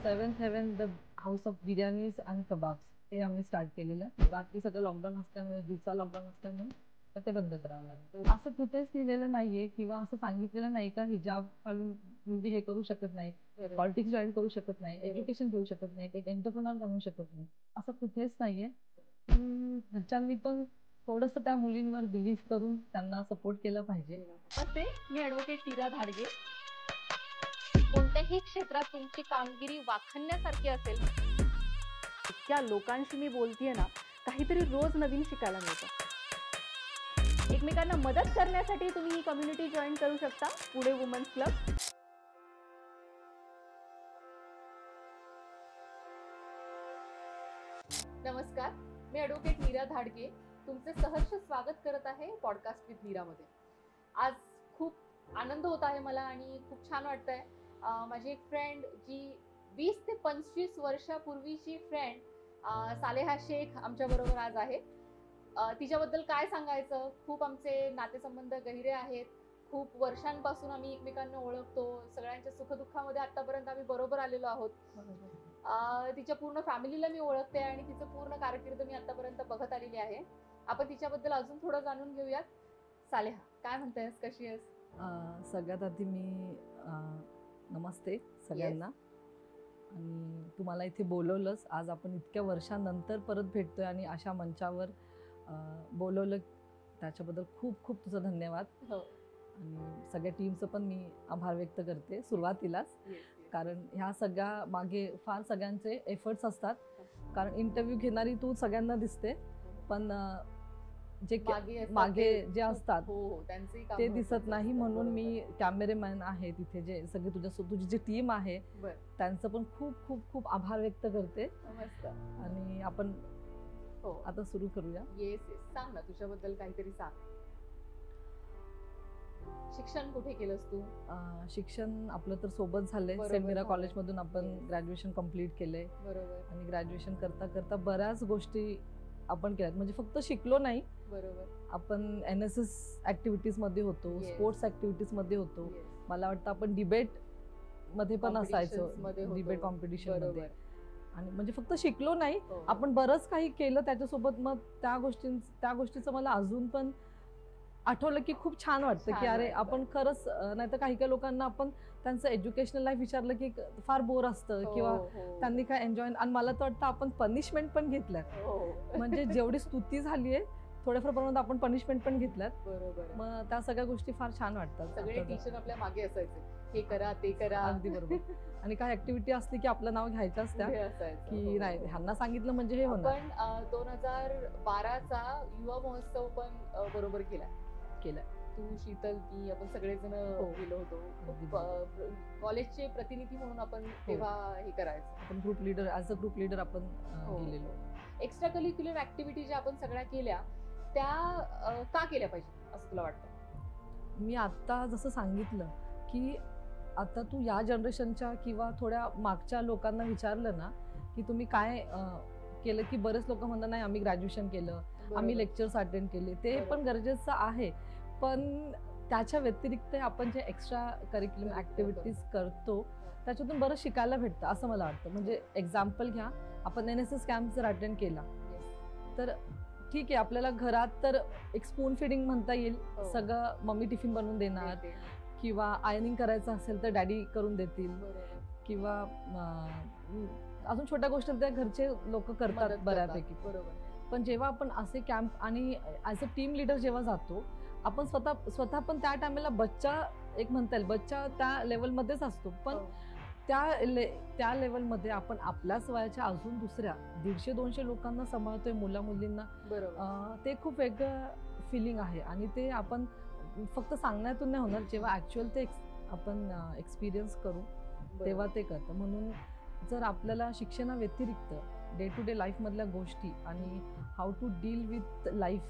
Seventh heaven the house of biryanis and kebabs हे आम्ही start केलेलं. रात्री सगळं लॉकडाऊन असल्यामुळे, दिवसा लॉकडाऊन असल्यामुळे तर ते बंद करावं लागलं. असं कुठेच लिहिलेलं नाहीये किंवा असं सांगितलेलं नाही का हिजाब घालून मुलगी हे करू शकत नाही, पॉलिटिक्स जॉईन करू शकत नाही, एज्युकेशन घेऊ शकत नाही, एक एंटरप्रेनर बनू शकत नाही, असं कुठेच नाहीये. घरच्यांनी पण थोडस त्या मुलींवर बिलीव्ह करून त्यांना सपोर्ट केला पाहिजे. असे मी ॲडव्होकेट नीरा धाडगे. कोणत्याही क्षेत्रात तुमची कामगिरी वाखाणण्यासारखी असेल, इतक्या लोकांशी मी बोलतीये ना, काहीतरी रोज नवीन शिकायला मिळतं. एकमेकांना मदत करण्यासाठी तुम्ही ही कम्युनिटी जॉईन करू शकता, पुणे वुमन्स क्लब. नमस्कार, मी ॲडव्होकेट नीरा धाडगे तुमचे सहर्ष स्वागत करत आहे पॉडकास्ट विथ नीरामध्ये. आज खूप आनंद होत आहे मला आणि खूप छान वाटतंय. माझी एक फ्रेंड, जी 20 ते 25 वर्षापूर्वीची फ्रेंड सालेहा शेख आमच्याबरोबर आज आहे. तिच्याबद्दल काय सांगायचं, खूप आमचे नातेसंबंध गहिरे आहेत. खूप वर्षांपासून आम्ही एकमेकांना ओळखतो. सगळ्यांच्या सुखदुःखामध्ये आतापर्यंत आम्ही बरोबर आलेलो आहोत. तिच्या पूर्ण फॅमिलीला मी ओळखते आणि तिचं पूर्ण कारकीर्द मी आतापर्यंत बघत आलेली आहे. आपण तिच्याबद्दल अजून थोडं जाणून घेऊयात. सालेहा, काय म्हणतेस, कशी आहेस? सगळ्यात आधी मी नमस्ते सगळ्यांना. आणि तुम्हाला इथे बोलवलंच, आज आपण इतक्या वर्षांनंतर परत भेटतोय आणि अशा मंचावर बोलवलं, त्याच्याबद्दल खूप खूप तुझं धन्यवाद. आणि सगळ्या टीमचं पण मी आभार व्यक्त करते सुरुवातीलाच, कारण ह्या सगळ्या मागे फार सगळ्यांचे एफर्ट्स असतात. कारण इंटरव्ह्यू घेणारी तू सगळ्यांना दिसते, पण जे मागे जे असतात ते दिसत नाही. म्हणून मी कॅमेरामॅन आहे तिथे, जे सगळे तुझी जी टीम आहे त्यांचं पण खूप खूप खूप आभार व्यक्त करते. आणि आपण आता सुरू करूया. येस, सांग ना, तुझ्याबद्दल काहीतरी सांग. शिक्षण कुठे केलंस तू? शिक्षण आपलं तर सोबत झालंय. सेंट मीरा कॉलेज मधून आपण ग्रॅज्युएशन कम्प्लीट केलंय. बरोबर. आणि ग्रॅज्युएशन करता करता बऱ्याच गोष्टी आपण केल्यात. म्हणजे फक्त शिकलो नाही, बरोबर, आपण NSS ऍक्टिव्हिटीज मध्ये होतो, स्पोर्ट्स ऍक्टिव्हिटीज मध्ये होतो. मला वाटतं आपण डिबेट मध्ये पण असायचो, डिबेट कॉम्पिटिशन मध्ये. आणि म्हणजे फक्त शिकलो नाही, आपण बरंच काही केलं त्याच्यासोबत. मग त्या गोष्टीचं मला अजून पण आठवलं की खूप छान वाटतं की अरे आपण खरंच. नाही तर काही काही लोकांना आपण त्यांचं एज्युकेशनल लाईफ विचारलं की फार बोर असतं किंवा त्यांनी काय एन्जॉय. आणि मला तर वाटतं आपण पनिशमेंट पण घेतल्यात. म्हणजे जेवढी स्तुती झालीये थोड्याफार प्रमाणात आपण पनिशमेंट पण घेतल्यात. बरोबर. मग त्या सगळ्या गोष्टी फार छान वाटतात. सगळे टीचर आपल्या मागे असायचे, हे करा ते करा. अगदी बरोबर. आणि काय ऍक्टिव्हिटी असली की आपलं नाव घ्यायच्याच त्या, की नाही ह्यांना सांगितलं म्हणजे हे होणार. पण 2012चा युवा महोत्सव पण बरोबर केला. तू, शीतल, मी, आपण सगळेजण गेलो होतो. कॉलेजचे प्रतिनिधी म्हणून आपण तेव्हा हे करायचं. आपण group leader, as a group leader आपण गेलेलो. एक्स्ट्रा करिक्युलर ऍक्टिव्हिटी ज्या आपण सगळ्या केल्या त्या का केल्या पाहिजे असं तुला वाटतं? मी आता जसं सांगितलं की आता तू या जनरेशनच्या किंवा थोड्या मागच्या लोकांना विचारलं ना की तुम्ही काय केलं, की बरेच लोक म्हणतात नाही आम्ही ग्रॅज्युएशन केलं, आम्ही लेक्चर्स अटेंड केले. ते पण गरजेचं आहे, पण त्याच्या व्यतिरिक्त आपण जे एक्स्ट्रा करिक्युलम ऍक्टिव्हिटीज करतो त्याच्यातून बरं शिकायला भेटतं असं मला वाटतं. म्हणजे एक्झाम्पल घ्या, आपण NSS कॅम्प जर अटेंड केला तर ठीक आहे, आपल्याला घरात तर एक स्पून फिडिंग म्हणता येईल. सगळं मम्मी टिफिन बनवून देणार, किंवा आयर्निंग करायचं असेल तर डॅडी करून देतील, किंवा अजून छोट्या गोष्टी त्या घरचे लोक करतात बऱ्यापैकी. पण जेव्हा आपण असे कॅम्प आणि ऍज अ टीम लीडर जेव्हा जातो, आपण स्वतः पण त्या टायमाला बच्चा, एक म्हणता येईल बच्चा त्या लेवलमध्येच असतो. पण त्या लेवलमध्ये आपण आपल्याच वयाच्या अजून दुसऱ्या 150-200 लोकांना सांभाळतोय, मुला मुलींना. ते खूप वेगळं फिलिंग आहे. आणि ते आपण फक्त सांगण्यातून नाही होणार, जेव्हा ऍक्च्युअल ते आपण एक्सपिरियन्स करू तेव्हा ते करतं. म्हणून जर आपल्याला शिक्षणा व्यतिरिक्त डे टू डे लाईफ मधल्या गोष्टी आणि how to deal with life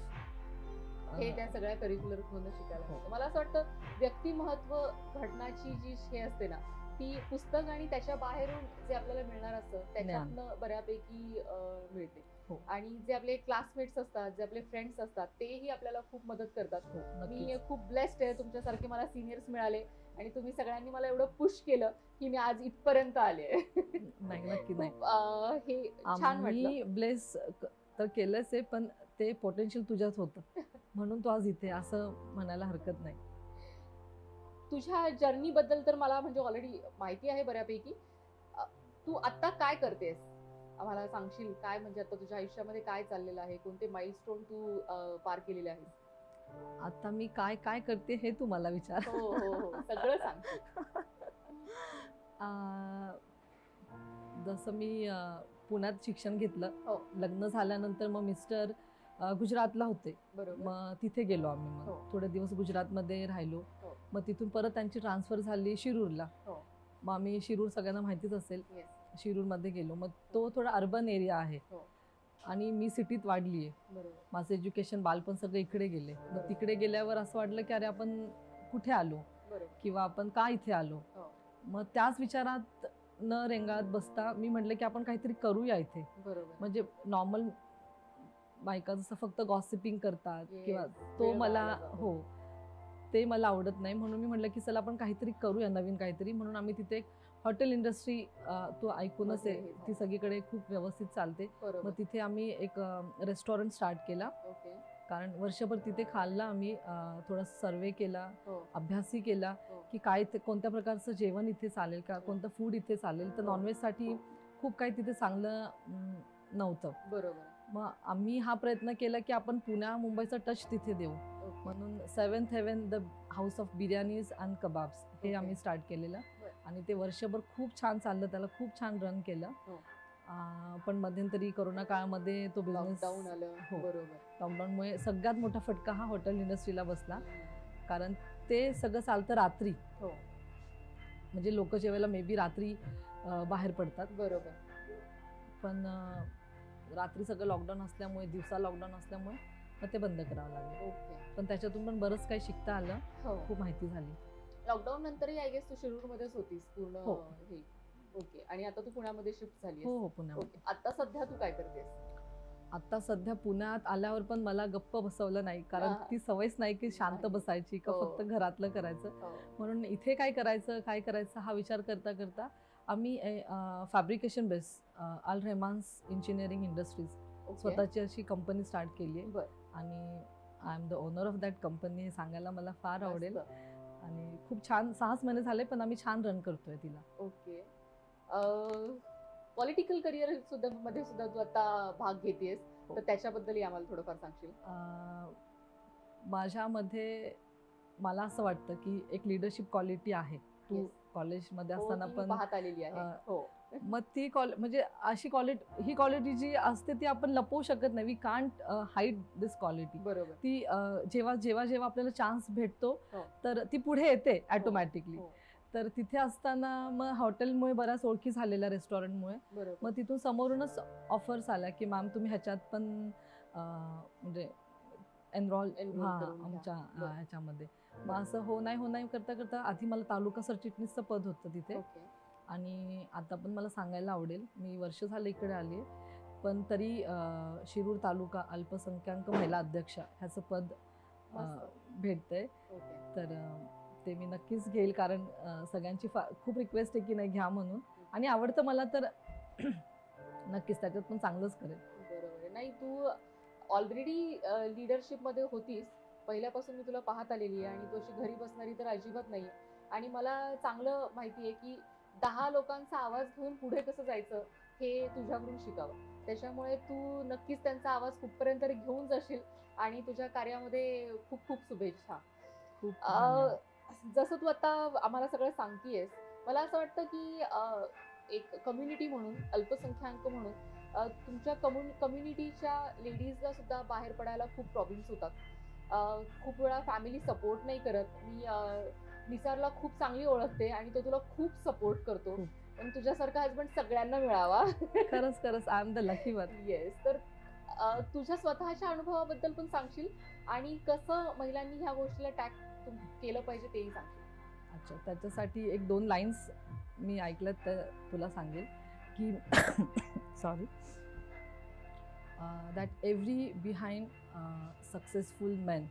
हे त्या सगळ्या करिक्युलर मधून शिकायला मिळतं. मला असं वाटतं व्यक्तिमत्व घडण्याची जी हे असते ना, ती पुस्तक आणि त्याच्या बाहेरून जे आपल्याला मिळणार असतं त्याच्यातनं बऱ्यापैकी मिळते. आणि जे आपले क्लासमेट्स असतात, जे आपले फ्रेंड्स असतात, तेही आपल्याला खूप मदत करतात. मी खूप ब्लेस्ड आहे, तुमच्यासारखे मला सिनियर्स मिळाले आणि तुम्ही सगळ्यांनी मला एवढं पुश केलं की मी आज इथपर्यंत आले. नाही, नक्की नाही. खूप हे छान वाटलं. आम्ही ब्लेस तर केलंच आहे, पण ते पोटेन्शियल तुझ्यात होतं म्हणून तू आज इथे असं म्हणायला हरकत नाही. तुझ्या जर्नी बद्दल तर मला म्हणजे ऑलरेडी माहिती आहे बऱ्यापैकी. तू आता काय करतेस आम्हाला सांगशील? काय म्हणजे आता तुझ्या आयुष्यामध्ये काय चाललेलं आहे? कोणते माइलस्टोन तू पार केलेले आहेत? आता मी काय काय करते हे तू मला विचार. हो हो हो, सगळं सांगशील. आ, जसं मी पुण्यात शिक्षण घेतलं. हो. लग्न झाल्यानंतर मग मिस्टर गुजरातला होते. बरोबर. मग तिथे गेलो आम्ही. मग हो. थोडे दिवस गुजरातमध्ये राहिलो. हो. मग तिथून परत त्यांची ट्रान्सफर झाली शिरूरला. हो. मग आम्ही शिरूर सगळ्यांना माहितीच असेल. येस. शिरूरमध्ये गेलो. मग तो थोडा अर्बन एरिया आहे हो. आणि मी सिटीत वाढली आहे. बरोबर. माझं एज्युकेशन बालपण सगळं इकडे गेले. मग बरोबर. तिकडे गेल्यावर असं वाटलं की अरे आपण कुठे आलो बरोबर. किंवा आपण का इथे आलो. हो. मग त्याच विचारात न रेंगाळत बसता मी म्हटलं की आपण काहीतरी करूया इथे. बरोबर. म्हणजे नॉर्मल बायका जसं फक्त गॉसिपिंग करतात Yes. किंवा तो वेळ मला घालवला जातो. हो ते मला आवडत नाही. म्हणून मी म्हटलं की चला आपण काहीतरी करूया नवीन काहीतरी. म्हणून आम्ही तिथे एक हॉटेल इंडस्ट्री तू ऐकूनच मध्ये आहे हे ती सगळीकडे खूप व्यवस्थित चालते. बरोबर. मग तिथे आम्ही एक रेस्टॉरंट स्टार्ट केला. ओके. कारण वर्षभर तिथे खाल्ला आम्ही. थोडा सर्वे केला, हो. अभ्यासही केला हो. की काय ते कोणत्या प्रकारचं जेवण इथे चालेल का, कोणतं फूड इथे चालेल. तर हो. नॉनव्हेजसाठी खूप काही तिथे चांगलं नव्हतं. बरोबर. मग आम्ही हा प्रयत्न केला की आपण पुण्या मुंबईचा टच तिथे देऊ. ओके. म्हणून 7th heaven the house of biryanis and kebabs हे ओके. आम्ही स्टार्ट केलेलं. बरं. आणि ते वर्षभर खूप छान चाललं. त्याला खूप छान रन केलं. हो. पण मध्यंतरी कोरोना काळामध्ये तो बिझनेस लॉकडाऊन आलं. हो. बरोबर. लॉकडाऊनमुळे सगळ्यात मोठा फटका हा हॉटेल इंडस्ट्रीला बसला. हम्म. कारण ते सगळं चालतं रात्री. हो. म्हणजे लोक जेवायला मे बी रात्री बाहेर पडतात. बरोबर. पण रात्री सगळं लॉकडाऊन असल्यामुळे, दिवसा लॉकडाऊन असल्यामुळे मग ते बंद करावं लागलं. ओके. पण त्याच्यातून पण बरंच काही शिकता आलं. हो. खूप माहिती झाली. लॉकडाऊन नंतरही आय गेस तू शिरूरमध्येच होतीस पूर्ण. हो. हे ओके. आणि आता तू पुण्यामध्ये शिफ्ट झाली हो हो पुण्यामध्ये. ओके. आता सध्या तू काय करतेस? आता सध्या पुण्यात आल्यावर पण मला गप्प बसवलं नाही. कारण हा. ती सवयच नाही की शांत नाही. बसायची का हो. फक्त घरातलं करायचं. हो. म्हणून इथे काय करायचं हा विचार करता करता आम्ही फॅब्रिकेशन बेस अल रेहमान्स इंजिनिअरिंग इंडस्ट्रीज ओके. स्वतःची अशी कंपनी स्टार्ट केली आहे. बरं. आणि I am the owner of that company हे सांगायला मला फार आवडेल. मस्त. आणि खूप छान 6 महिने झाले पण आम्ही छान रन करतोय तिला. ओके. पॉलिटिकल करिअर सुद्धा मध्ये सुद्धा तू आता भाग घेतेस. हो. तर त्याच्याबद्दलही आम्हाला थोडंफार सांगशील? माझ्यामध्ये मला असं वाटतं की एक लिडरशिप क्वालिटी आहे. तू Yes. कॉलेजमध्ये हो, असताना ती मी पण पाहत आलेली आहे. हो. मग ती म्हणजे अशी क्वालिटी, ही क्वालिटी जी असते ती आपण लपवू शकत नाही. We can't hide this quality. बरोबर. ती जेव्हा जेव्हा जेव्हा आपल्याला चान्स भेटतो हो. तर ती पुढे येते ऑटोमॅटिकली. हो. तर तिथे असताना मग हॉटेलमुळे बऱ्याच ओळखी झालेल्या, रेस्टॉरंटमुळे. बरोबर. मग तिथून समोरूनच ऑफर्स आल्या की मॅम तुम्ही ह्याच्यात पण म्हणजे एनरोल Enroll करून घ्या. आमच्या बरं. ह्याच्यामध्ये. मग असं हो नाही करता करता आधी मला तालुका सरचिटणीसचं पद होतं तिथे. ओके. आणि आता पण मला सांगायला आवडेल, मी वर्ष झालं इकडे आली आहे, पण तरी शिरूर तालुका अल्पसंख्याक महिला अध्यक्ष ह्याचं पद मस्त. भेटतंय. ओके. तर ते मी नक्कीच घेईल. कारण सगळ्यांची खूप रिक्वेस्ट आहे की नाही घ्या म्हणून. आणि आवडतं मला तर नक्कीच त्याच्यात पण चांगलंच करेल. बरोबर आहे. नाही, तू ऑलरेडी लिडरशिप मध्ये होतीस. पहिल्यापासून मी तुला पाहत आलेली आहे आणि तू अशी घरी बसणारी तर अजिबात नाही. आणि मला चांगलं माहिती आहे की 10 लोकांचा आवाज घेऊन पुढे कसं जायचं हे तुझ्याकडून शिकावं. त्याच्यामुळे तू नक्कीच त्यांचा आवाज कुठपर्यंत तरी घेऊन जाशील. आणि तुझ्या कार्यामध्ये खूप खूप शुभेच्छा. खूप धन्यवाद. जसं तू आता आम्हाला सगळं सांगतेयस, मला असं वाटतं की एक कम्युनिटी म्हणून, अल्पसंख्याक म्हणून तुमच्या कम्युनिटीच्या लेडीजला सुद्धा बाहेर पडायला खूप प्रॉब्लेम्स होतात. खूप वेळा फॅमिली सपोर्ट नाही करत. मी निसारला खूप चांगली ओळखते आणि तो तुला खूप सपोर्ट करतो. खूप. पण तुझ्यासारखा हसबंड सगळ्यांना मिळावा. खरंच I am the lucky one. Yes. तर तुझ्या स्वतःच्या अनुभवाबद्दल पण सांगशील आणि कसं महिलांनी ह्या गोष्टीला टॅग केलं पाहिजे तेही सांगशील. अच्छा, त्याच्यासाठी 1-2 लाईन्स मी ऐकल्यात तर तुला सांगेल की sorry, that every behind successful man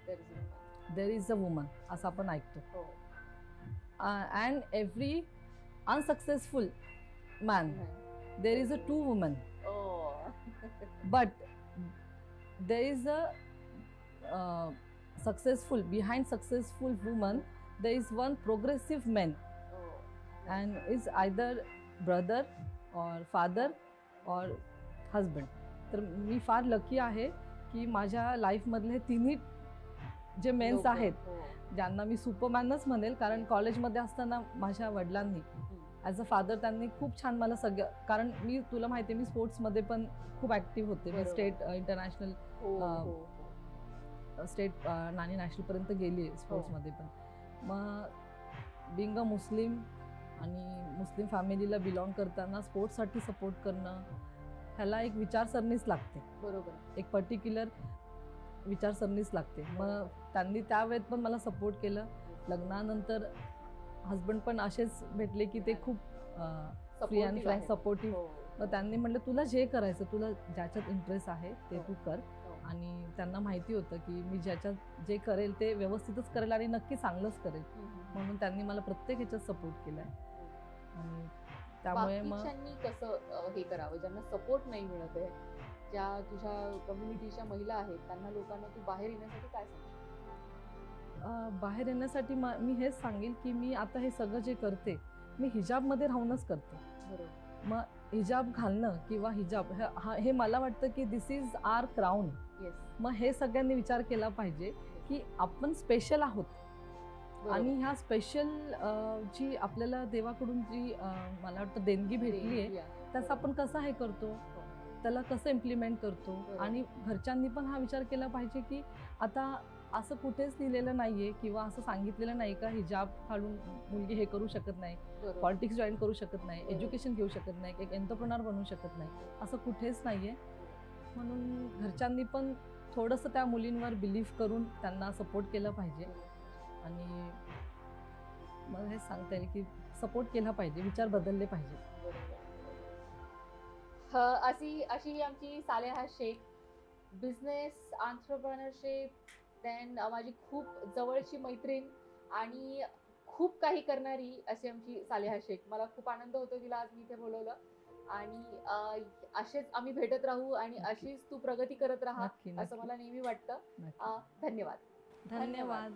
There is no- there is a woman असं आपण ऐकतो. हो. And every unsuccessful man. There is a two women, Oh. but there is a successful behind successful woman. There is one progressive man, Oh. and is either brother or father or husband. तर मी फार lucky आहे की माझ्या लाईफमधले तिन्ही जे men's लोकं. आहेत हो. ज्यांना मी सुपरमॅनच म्हणेल, कारण कॉलेजमध्ये असताना माझ्या वडिलांनी ॲज अ फादर त्यांनी खूप छान मला सगळं, कारण मी तुला माहिती आहे मी स्पोर्ट्समध्ये पण खूप ॲक्टिव्ह होते. मी बरोबर. स्टेट इंटरनॅशनल हो, अं, हो, हो. स्टेट आणि नॅशनलपर्यंत गेली आहे स्पोर्ट्समध्ये पण. मग बिंग अ मुस्लिम आणि मुस्लिम फॅमिलीला बिलॉंग करताना स्पोर्ट्ससाठी सपोर्ट करणं ह्याला एक विचारसरणीच लागते, बरोबर. एक पर्टिक्युलर विचारसरणीच लागते. मग त्यांनी त्यावेळेत पण मला सपोर्ट केलं. लग्नानंतर हजबंड पण असेच भेटले की ते खूप फ्री अँड Supportive फ्रँक आहेत. सपोर्टिव्ह. हो. मग त्यांनी म्हटलं तुला जे करायचं, तुला ज्याच्यात इंटरेस्ट आहे ते तू कर. हो. आणि त्यांना माहिती होतं की मी ज्याच्यात जे करेल ते व्यवस्थितच करेल आणि नक्की चांगलंच करेल, म्हणून त्यांनी मला प्रत्येक ह्याच्यात सपोर्ट केलाय. आणि त्यामुळे मग बाकीच्यांनी कसं हे करावं ज्यांना सपोर्ट नाही मिळत आहे, ज्या तुझ्या कम्युनिटीच्या महिला आहेत त्यांना लोकांना तू बाहेर येण्यासाठी काय सांगशील? बाहेर येण्यासाठी मी हेच सांगेल की मी आता हे सगळं जे करते मी हिजाबमध्ये राहूनच करते. बरोबर. मग हिजाब घालणं किंवा हिजाब हे मला वाटतं की दिस इज आर क्राऊन. येस. मग हे सगळ्यांनी विचार केला पाहिजे की आपण स्पेशल आहोत आणि ह्या स्पेशल जी आपल्याला देवाकडून जी मला वाटतं देणगी भेटली आहे त्याचं आपण कसं हे करतो, त्याला कसं इम्प्लिमेंट करतो. बरोबर. आणि घरच्यांनी पण हा विचार केला पाहिजे की आता असं कुठेच लिहिलेलं नाहीये किंवा असं सांगितलेलं नाही का हिजाब घालून मुलगी हे करू शकत नाही, बरोबर. पॉलिटिक्स जॉईन करू शकत नाही, बरोबर. एज्युकेशन घेऊ शकत नाही, एक एंटरप्रेनर बनू शकत नाही, असं कुठेच नाहीये. म्हणून घरच्यांनी पण थोडंसं त्या मुलींवर बिलीव्ह करून त्यांना सपोर्ट केलं पाहिजे. आणि मला हे सांगता येईल की सपोर्ट केला पाहिजे, विचार बदलले पाहिजे. अशी आमची Saleha Shaikh, business entrepreneurship, then माझी खूप जवळची मैत्रीण आणि खूप काही करणारी अशी आमची सालेहा शेख. मला खूप आनंद होतो तिला आज मी इथे बोलवलं आणि असेच आम्ही भेटत राहू आणि नक्की. अशीच तू प्रगती करत राहा नक्की असं नक्की मला नेहमी वाटतं. नक्की. धन्यवाद. धन्यवाद.